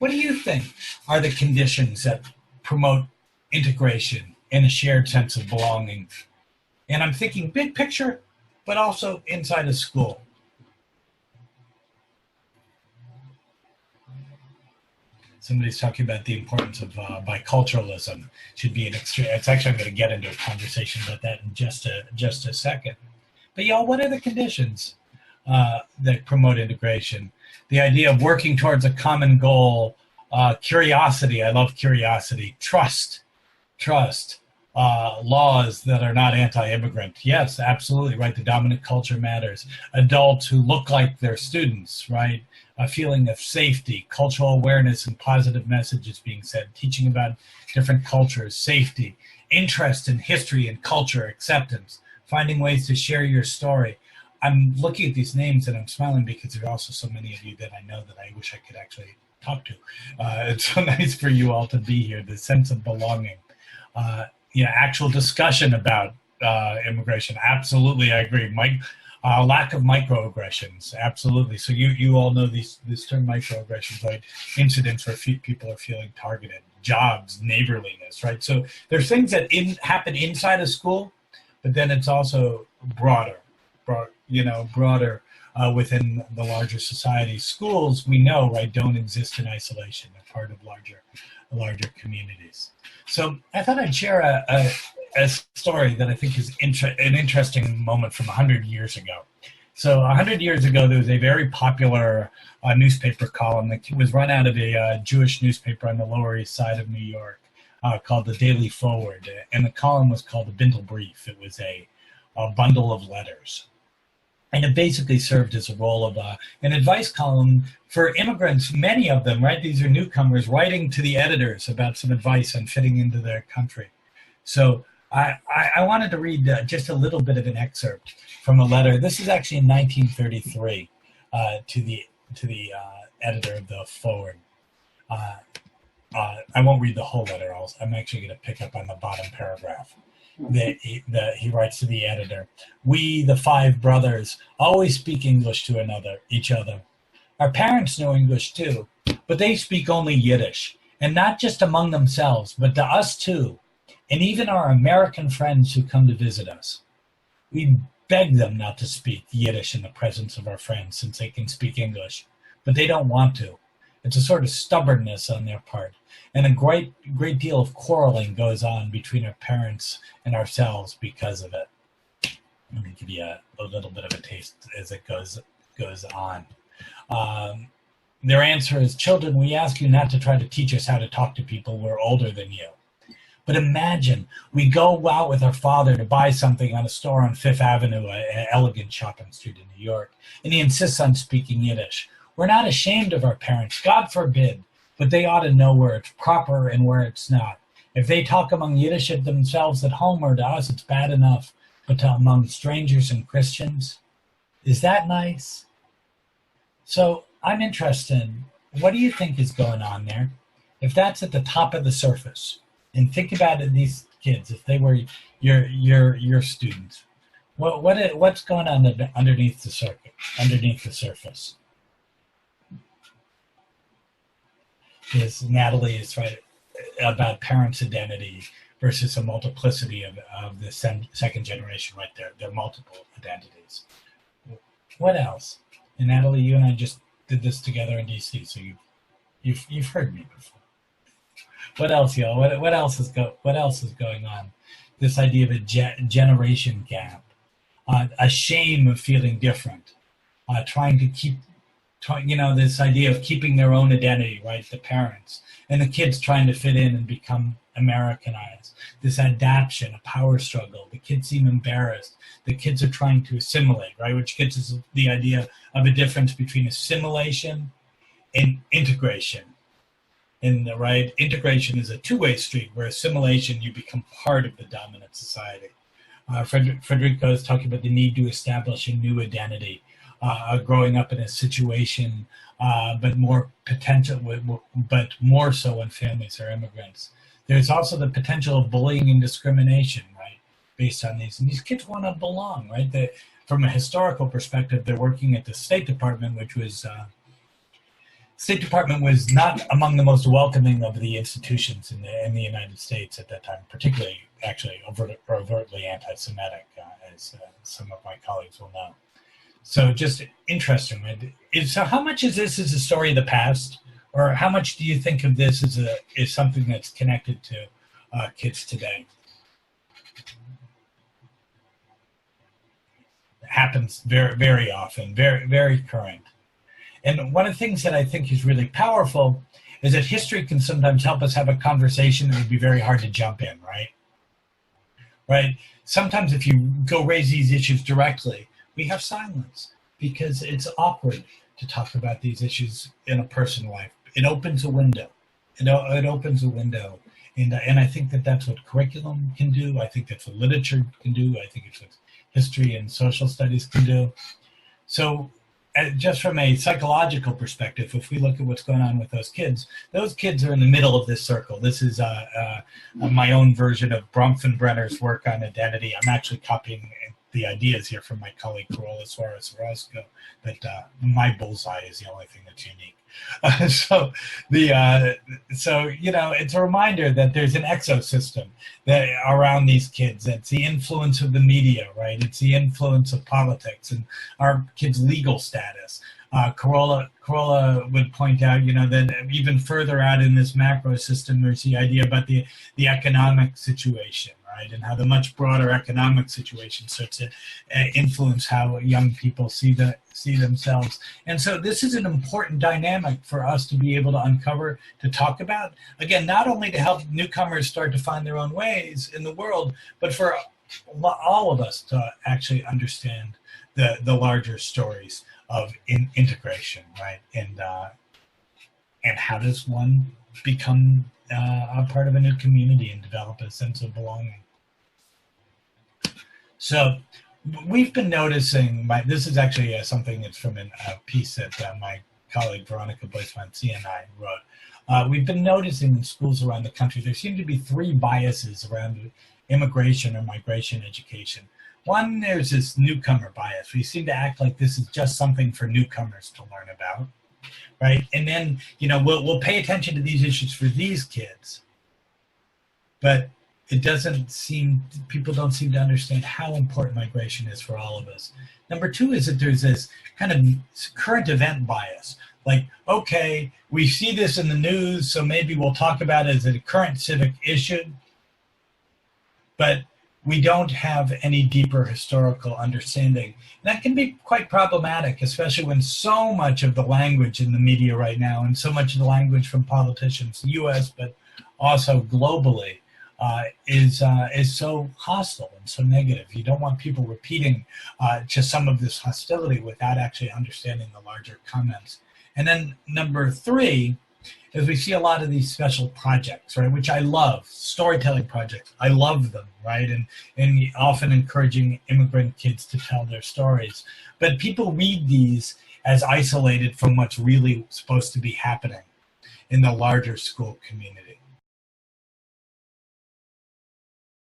What do you think are the conditions that promote integration and a shared sense of belonging? And I'm thinking big picture, but also inside of school. Somebody's talking about the importance of biculturalism. Should be an extreme. It's actually, I'm going to get into a conversation about that in just a second. But y'all, what are the conditions that promote integration? The idea of working towards a common goal, curiosity. I love curiosity. Trust, laws that are not anti-immigrant. Yes, absolutely, right? The dominant culture matters. Adults who look like their students, right? A feeling of safety, cultural awareness, and positive messages being said, teaching about different cultures, safety, interest in history and culture, acceptance, finding ways to share your story. I'm looking at these names and I'm smiling because there are also so many of you that I know that I wish I could actually talk to. It's so nice for you all to be here, the sense of belonging. Actual discussion about immigration. Absolutely, I agree. Lack of microaggressions. Absolutely. So you all know this term microaggressions, right? Incidents where people are feeling targeted. Jobs, neighborliness, right? So there's things that happen inside a school, but then it's also broader within the larger society. Schools, we know, right, don't exist in isolation. They're part of larger communities. So I thought I'd share a story that I think is an interesting moment from 100 years ago. So 100 years ago, there was a very popular newspaper column that was run out of a Jewish newspaper on the Lower East Side of New York called the Daily Forward. And the column was called the Bindle Brief. It was a bundle of letters. And it basically served as a role of an advice column for immigrants, many of them, right? These are newcomers writing to the editors about some advice on fitting into their country. So I wanted to read just a little bit of an excerpt from a letter. This is actually in 1933 to the editor of the Forward. I won't read the whole letter. I'm actually going to pick up on the bottom paragraph. He writes to the editor. We, the 5 brothers, always speak English to each other. Our parents know English too, but they speak only Yiddish, and not just among themselves, but to us too, and even our American friends who come to visit us. We beg them not to speak Yiddish in the presence of our friends since they can speak English, but they don't want to. It's a sort of stubbornness on their part, and a great deal of quarreling goes on between our parents and ourselves because of it. Let me give you a little bit of a taste as it goes on. Their answer is, children, we ask you not to try to teach us how to talk to people who are older than you. But imagine we go out with our father to buy something on a store on Fifth Avenue, an elegant shopping street in New York, and he insists on speaking Yiddish. We're not ashamed of our parents, God forbid, but they ought to know where it's proper and where it's not. If they talk among Yiddish themselves at home or to us, it's bad enough, but among strangers and Christians, is that nice? So I'm interested, what do you think is going on there? If that's at the top of the surface, and think about it, these kids, if they were your students, what's going on underneath the surface? Is Natalie is right about parents' identity versus a multiplicity of the second generation right there. There are multiple identities. What else? And Natalie, you and I just did this together in DC, so you've heard me before. What else, y'all? What else is going on? This idea of a generation gap, a shame of feeling different, trying to keep. This idea of keeping their own identity, right? The parents and the kids trying to fit in and become Americanized. This adaptation, a power struggle. The kids seem embarrassed. The kids are trying to assimilate, right? Which gets us the idea of a difference between assimilation and integration. Integration is a two-way street, where assimilation, you become part of the dominant society. Federico is talking about the need to establish a new identity. Growing up in a situation, but more so when families are immigrants. There's also the potential of bullying and discrimination, right, based on these. And these kids want to belong, right? From a historical perspective, they're working at the State Department, which was State Department was not among the most welcoming of the institutions in the United States at that time, particularly actually overtly anti-Semitic, as some of my colleagues will know. So just interesting. So how much is this as a story of the past, or how much do you think of this as something that's connected to kids today? It happens very, very often, very, very current. And one of the things that I think is really powerful is that history can sometimes help us have a conversation that would be very hard to jump in, right? Right? Sometimes if you go raise these issues directly, we have silence because it's awkward to talk about these issues in a personal life. It opens a window. It opens a window. And I think that that's what curriculum can do. I think that's what literature can do. I think it's what history and social studies can do. So just from a psychological perspective, if we look at what's going on with those kids are in the middle of this circle. This is my own version of Bronfenbrenner's work on identity. I'm actually copying the ideas here from my colleague Carola Suarez Orozco, but my bullseye is the only thing that's unique. So you know, it's a reminder that there's an exosystem that around these kids. It's the influence of the media, right? It's the influence of politics and our kids' legal status. Carola would point out, you know, that even further out in this macro system, there's the idea about the economic situation, right? And how the much broader economic situation starts to influence how young people see themselves. And so this is an important dynamic for us to be able to uncover, to talk about. Again, not only to help newcomers start to find their own ways in the world, but for all of us to actually understand the larger stories of integration, right? And how does one become a part of a new community and develop a sense of belonging? So we've been noticing, this is actually something that's from a piece that my colleague Veronica Boyce-Vancia and I wrote. We've been noticing in schools around the country, there seem to be three biases around immigration or migration education. One, there's this newcomer bias. We seem to act like this is just something for newcomers to learn about, right? And then, you know, we'll pay attention to these issues for these kids, but it doesn't seem, people don't seem to understand how important migration is for all of us. Number two is that there's this kind of current event bias. Like, okay, we see this in the news, so maybe we'll talk about it as a current civic issue, but we don't have any deeper historical understanding. And that can be quite problematic, especially when so much of the language in the media right now and so much of the language from politicians, the US, but also globally, is so hostile and so negative. You don't want people repeating just some of this hostility without actually understanding the larger comments. And then number three, is we see a lot of these special projects, right, which I love, storytelling projects. I love them, right, and often encouraging immigrant kids to tell their stories. But people read these as isolated from what's really supposed to be happening in the larger school community.